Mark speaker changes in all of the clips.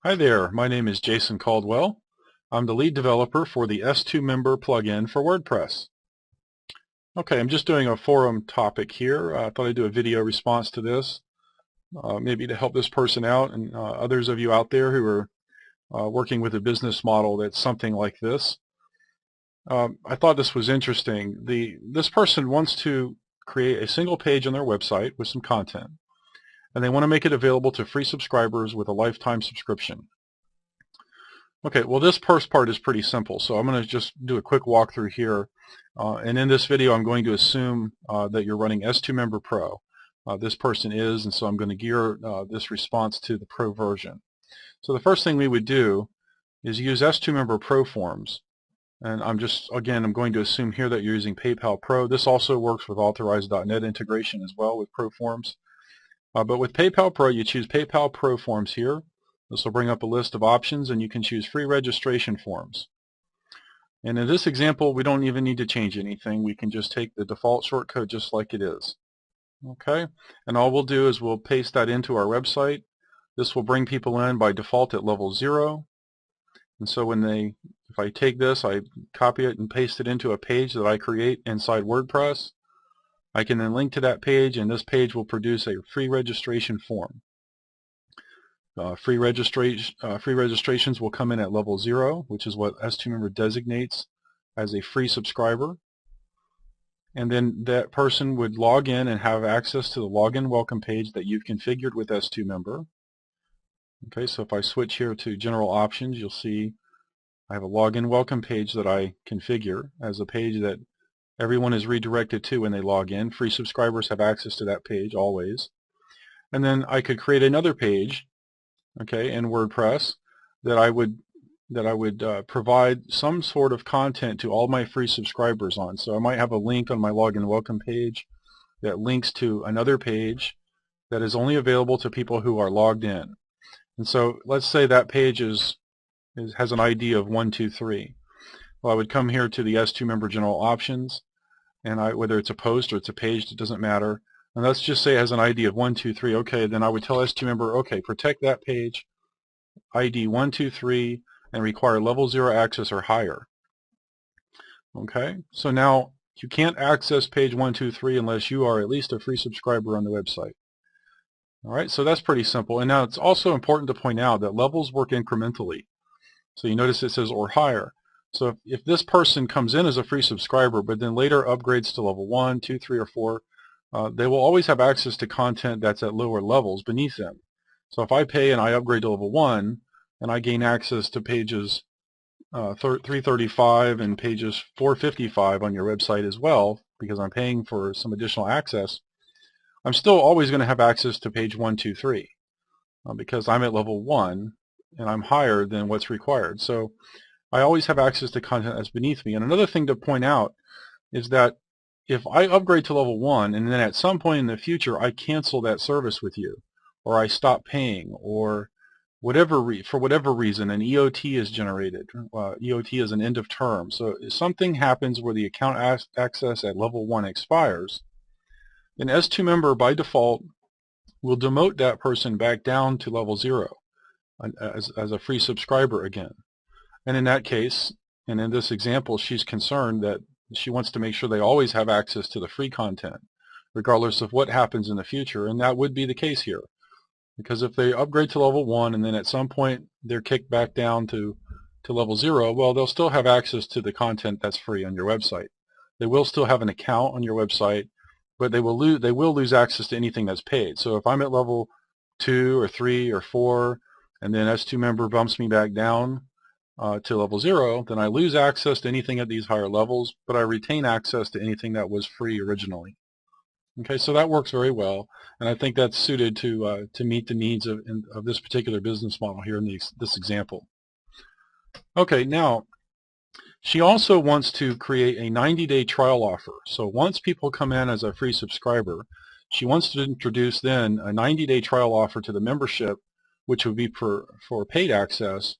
Speaker 1: Hi there, my name is Jason Caldwell. I'm the lead developer for the s2Member plugin for WordPress. Okay, I'm just doing a forum topic here. I thought I'd do a video response to this, maybe to help this person out and others of you out there who are working with a business model that's something like this. I thought this was interesting. This person wants to create a single page on their website with some content, and they want to make it available to free subscribers with a lifetime subscription. Okay, well this first part is pretty simple, so I'm going to just do a quick walkthrough here. And in this video I'm going to assume that you're running s2Member Pro. This person is, and so I'm going to gear this response to the Pro version. So the first thing we would do is use s2Member Pro forms. And I'm going to assume here that you're using PayPal Pro. This also works with Authorize.net integration as well with Pro forms. But with PayPal Pro, you choose PayPal Pro forms here. This will bring up a list of options, and you can choose free registration forms. And in this example, we don't even need to change anything. We can just take the default shortcode just like it is. Okay, and all we'll do is we'll paste that into our website. This will bring people in by default at level 0. And so if I take this, I copy it and paste it into a page that I create inside WordPress, I can then link to that page, and this page will produce a free registration form. Free registrations will come in at level 0, which is what s2Member designates as a free subscriber. And then that person would log in and have access to the login welcome page that you've configured with s2Member. Okay, so if I switch here to general options, you'll see I have a login welcome page that I configure as a page that everyone is redirected to when they log in. Free subscribers have access to that page always. And then I could create another page, okay, in WordPress that I would provide some sort of content to all my free subscribers on. So I might have a link on my login welcome page that links to another page that is only available to people who are logged in. And so let's say that page has an ID of 123. Well, I would come here to the s2Member general options, and whether it's a post or it's a page, it doesn't matter. And let's just say it has an ID of 123. Okay, then I would tell s2Member, okay, protect that page, ID 123, and require level 0 access or higher. Okay, so now you can't access page 123 unless you are at least a free subscriber on the website. All right, so that's pretty simple. And now it's also important to point out that levels work incrementally. So you notice it says or higher. So if this person comes in as a free subscriber but then later upgrades to level 1, 2, 3, or 4, they will always have access to content that's at lower levels beneath them. So if I pay and I upgrade to level 1 and I gain access to pages 335 and pages 455 on your website as well, because I'm paying for some additional access, I'm still always going to have access to page 123 because I'm at level 1 and I'm higher than what's required. So I always have access to content that's beneath me. And another thing to point out is that if I upgrade to level 1 and then at some point in the future I cancel that service with you, or I stop paying, or for whatever reason an EOT is generated. EOT is an end of term. So if something happens where the account access at level 1 expires, then s2Member by default will demote that person back down to level 0 as a free subscriber again. And in that case, and in this example, she's concerned that she wants to make sure they always have access to the free content, regardless of what happens in the future, and that would be the case here. Because if they upgrade to level 1 and then at some point they're kicked back down to level 0, well, they'll still have access to the content that's free on your website. They will still have an account on your website, but they will lose access to anything that's paid. So if I'm at level 2 or 3 or 4, and then s2Member bumps me back down to level 0, then I lose access to anything at these higher levels, but I retain access to anything that was free originally. Okay, so that works very well, and I think that's suited to meet the needs of this particular business model here in this example. Okay, now she also wants to create a 90-day trial offer. So once people come in as a free subscriber, she wants to introduce then a 90-day trial offer to the membership, which would be for paid access,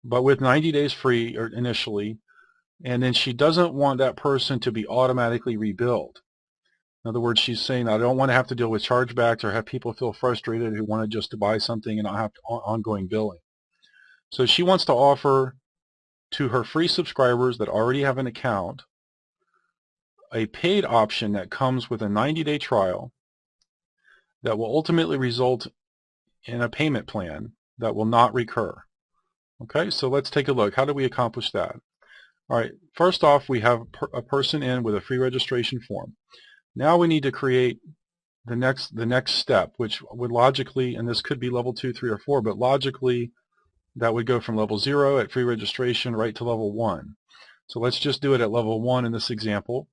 Speaker 1: but with 90 days free initially, and then she doesn't want that person to be automatically rebilled. In other words, she's saying, I don't want to have to deal with chargebacks or have people feel frustrated who wanted just to buy something and not have ongoing billing. So she wants to offer to her free subscribers that already have an account a paid option that comes with a 90-day trial that will ultimately result in a payment plan that will not recur. Okay, so let's take a look. How do we accomplish that? All right, first off, we have a person in with a free registration form. Now we need to create the next step, which would logically, and this could be level 2, 3, or 4, but logically that would go from level 0 at free registration right to level 1. So let's just do it at level 1 in this example.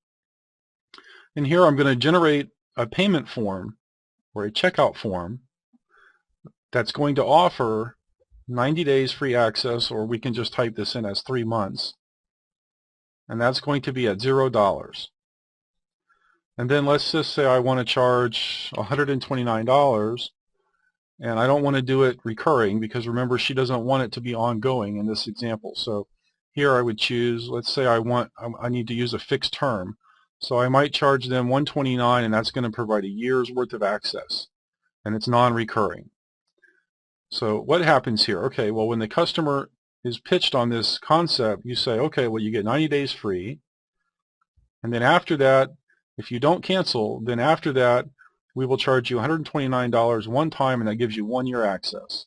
Speaker 1: And here I'm going to generate a payment form or a checkout form that's going to offer 90 days free access, or we can just type this in as 3 months. And that's going to be at $0. And then let's just say I want to charge $129, and I don't want to do it recurring because remember, she doesn't want it to be ongoing in this example. So here I would choose, let's say I need to use a fixed term. So I might charge them $129, and that's going to provide a year's worth of access, and it's non-recurring. So what happens here? Okay, well, when the customer is pitched on this concept, you say, okay, well, you get 90 days free, and then after that, if you don't cancel, then after that, we will charge you $129 one time, and that gives you 1 year access.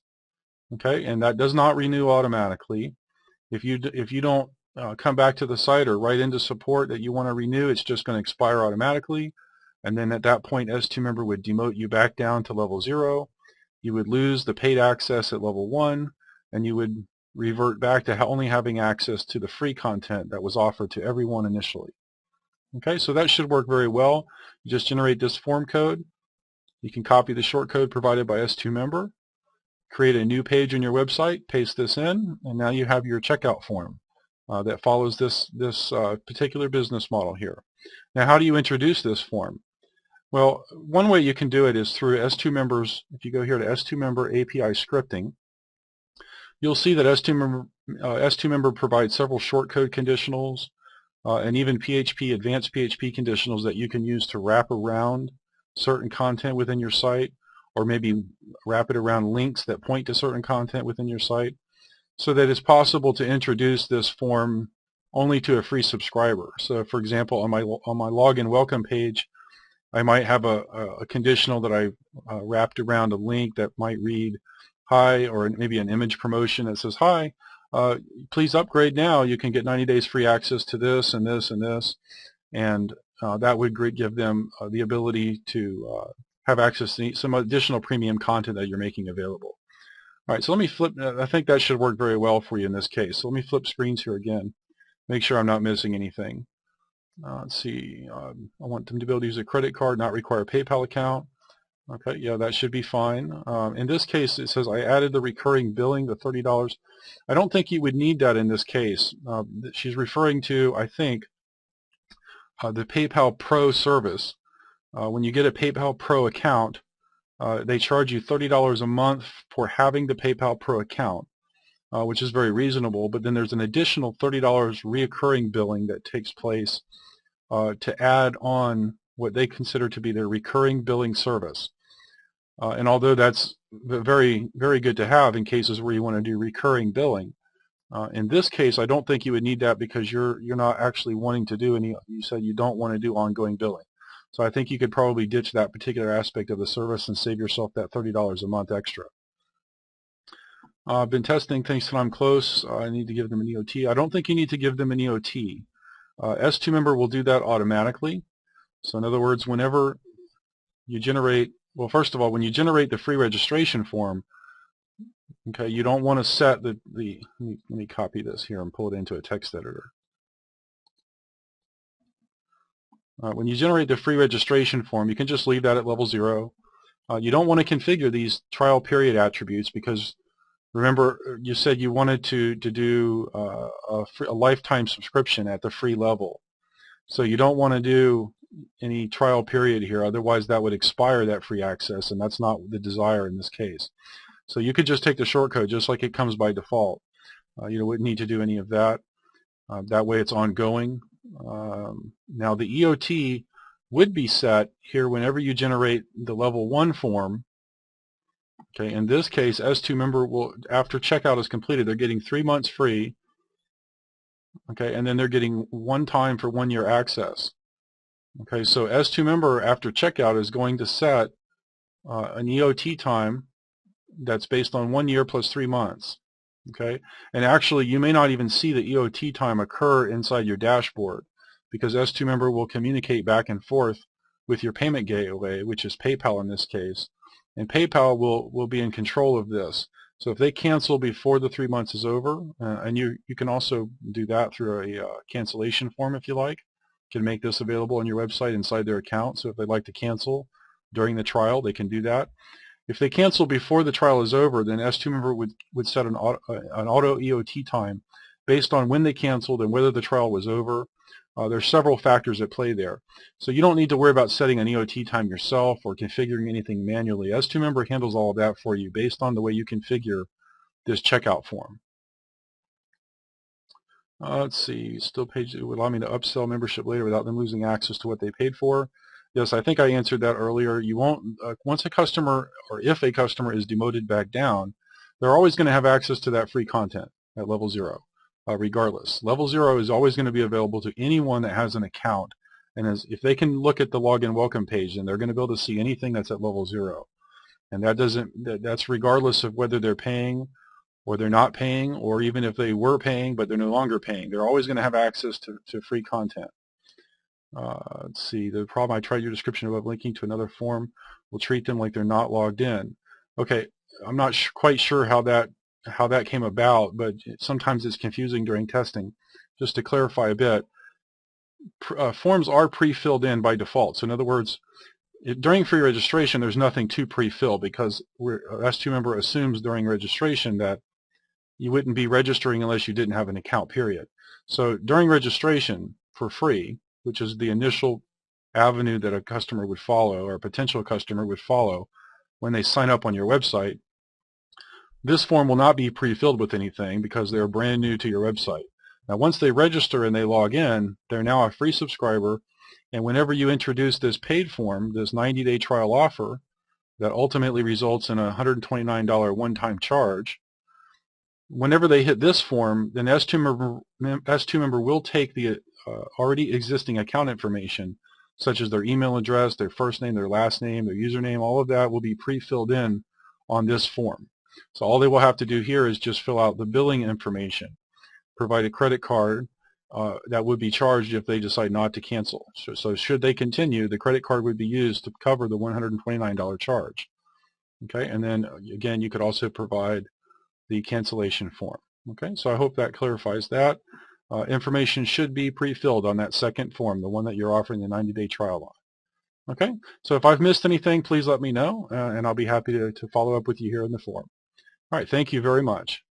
Speaker 1: Okay, and that does not renew automatically. If you don't come back to the site or write into support that you want to renew, it's just going to expire automatically, and then at that point, s2Member would demote you back down to level 0. You would lose the paid access at level 1, and you would revert back to only having access to the free content that was offered to everyone initially. Okay, so that should work very well. You just generate this form code. You can copy the shortcode provided by s2Member, create a new page on your website, paste this in, and now you have your checkout form that follows this particular business model here. Now, how do you introduce this form? Well, one way you can do it is through s2Member's, if you go here to s2Member API scripting, you'll see that s2Member provides several shortcode conditionals and even PHP, advanced PHP conditionals that you can use to wrap around certain content within your site, or maybe wrap it around links that point to certain content within your site, so that it's possible to introduce this form only to a free subscriber. So for example, on my login welcome page, I might have a conditional that I wrapped around a link that might read, hi, or maybe an image promotion that says, hi, please upgrade now. You can get 90 days free access to this and this and this. And that would give them the ability to have access to some additional premium content that you're making available. All right, so let me flip. I think that should work very well for you in this case. So let me flip screens here again, make sure I'm not missing anything. Let's see, I want them to be able to use a credit card, not require a PayPal account. Okay, yeah, that should be fine. In this case, it says I added the recurring billing, the $30. I don't think you would need that in this case. She's referring to, I think, the PayPal Pro service. When you get a PayPal Pro account, they charge you $30 a month for having the PayPal Pro account, which is very reasonable, but then there's an additional $30 reoccurring billing that takes place to add on what they consider to be their recurring billing service. And although that's very, very good to have in cases where you want to do recurring billing, in this case, I don't think you would need that because you're not actually wanting to do any. You said you don't want to do ongoing billing, so I think you could probably ditch that particular aspect of the service and save yourself that $30 a month extra. I've been testing things till I'm close. I need to give them an EOT. I don't think you need to give them an EOT. s2Member will do that automatically. So in other words, whenever you generate, well, first of all, when you generate the free registration form, okay, you don't want to set let me copy this here and pull it into a text editor. When you generate the free registration form, you can just leave that at level 0. You don't want to configure these trial period attributes because remember you said you wanted to do a lifetime subscription at the free level. So you don't want to do any trial period here, otherwise that would expire that free access, and that's not the desire in this case. So you could just take the shortcode just like it comes by default. You wouldn't need to do any of that. That way it's ongoing. Now the EOT would be set here whenever you generate the level 1 form. Okay, in this case, S2Member will, after checkout is completed, they're getting 3 months free. Okay, and then they're getting 1 time for 1 year access. Okay, so S2Member after checkout is going to set an EOT time that's based on 1 year plus 3 months. Okay, and actually you may not even see the EOT time occur inside your dashboard because S2Member will communicate back and forth with your payment gateway, which is PayPal in this case, and PayPal will be in control of this. So if they cancel before the 3 months is over, and you can also do that through a cancellation form if you like, you can make this available on your website inside their account. So if they'd like to cancel during the trial, they can do that. If they cancel before the trial is over, then S2Member would set an auto EOT time based on when they canceled and whether the trial was over. There's several factors at play there. So you don't need to worry about setting an EOT time yourself or configuring anything manually. S2Member handles all of that for you based on the way you configure this checkout form. Let's see, still page would allow me to upsell membership later without them losing access to what they paid for. Yes, I think I answered that earlier. You won't, once a customer, or if a customer is demoted back down, they're always going to have access to that free content at level 0, regardless. Level 0 is always going to be available to anyone that has an account, and if they can look at the login welcome page, then they're going to be able to see anything that's at level 0. And that's regardless of whether they're paying or they're not paying, or even if they were paying but they're no longer paying. They're always going to have access to free content. Let's see, the problem I tried your description above linking to another form will treat them like they're not logged in. Okay, I'm not quite sure how that came about, but sometimes it's confusing during testing. Just to clarify a bit, forms are pre-filled in by default. So in other words, during free registration, there's nothing to pre-fill because S2Member assumes during registration that you wouldn't be registering unless you didn't have an account, period. So during registration for free, which is the initial avenue that a customer would follow or a potential customer would follow when they sign up on your website, this form will not be pre-filled with anything because they're brand new to your website. Now once they register and they log in, they're now a free subscriber, and whenever you introduce this paid form, this 90-day trial offer that ultimately results in a $129 one-time charge, whenever they hit this form, then S2Member will take the already existing account information, such as their email address, their first name, their last name, their username, all of that will be pre-filled in on this form. So all they will have to do here is just fill out the billing information, provide a credit card that would be charged if they decide not to cancel. So should they continue, the credit card would be used to cover the $129 charge. Okay, and then again, you could also provide the cancellation form. Okay, so I hope that clarifies that. Information should be pre-filled on that second form, the one that you're offering the 90-day trial on. Okay, so if I've missed anything, please let me know, and I'll be happy to follow up with you here in the forum. All right, thank you very much.